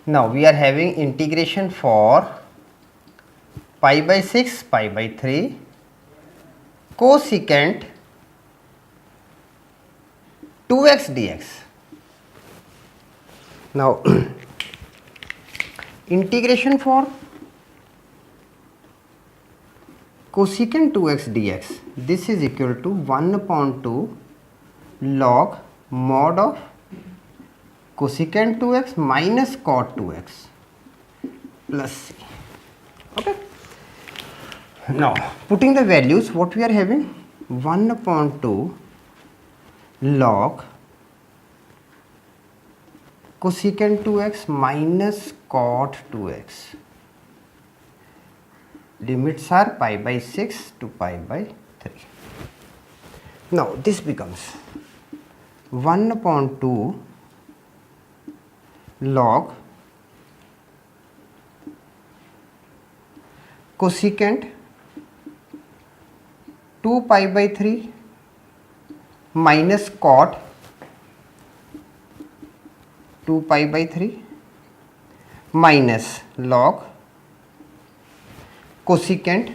Now we are having integration for pi by 6, pi by 3, cosecant 2x dx. Now integration for cosecant 2x dx, this is equal to 1 upon 2 log mod of cosecant 2x minus cot 2x plus c. Okay. Now putting the values, what we are having, 1 upon 2 log cosecant 2x minus cot 2x. Limits are pi by 6 to pi by 3. Now this becomes 1 upon 2 log cosecant 2 pi by 3 minus cot 2 pi by 3 minus log cosecant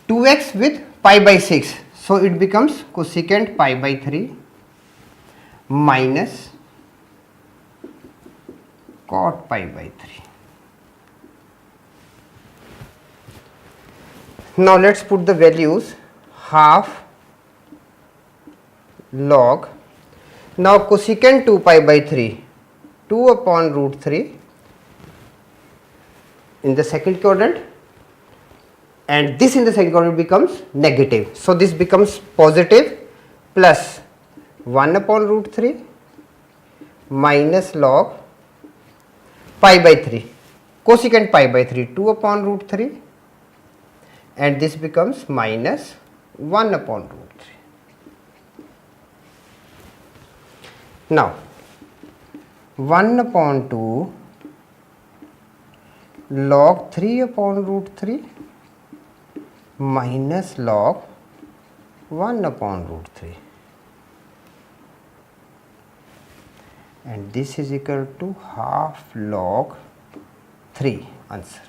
2x with pi by 6. So it becomes cosecant pi by 3 minus cot pi by 3. Now let's put the values, half log, now cosecant 2 pi by 3, 2 upon root 3 in the second quadrant, and this in the second quadrant becomes negative. So this becomes positive plus 1 upon root 3 minus log pi by 3, cosecant pi by 3, 2 upon root 3, and this becomes minus 1 upon root 3. Now 1 upon 2 log 3 upon root 3 minus log 1 upon root 3, and this is equal to half log 3, answer.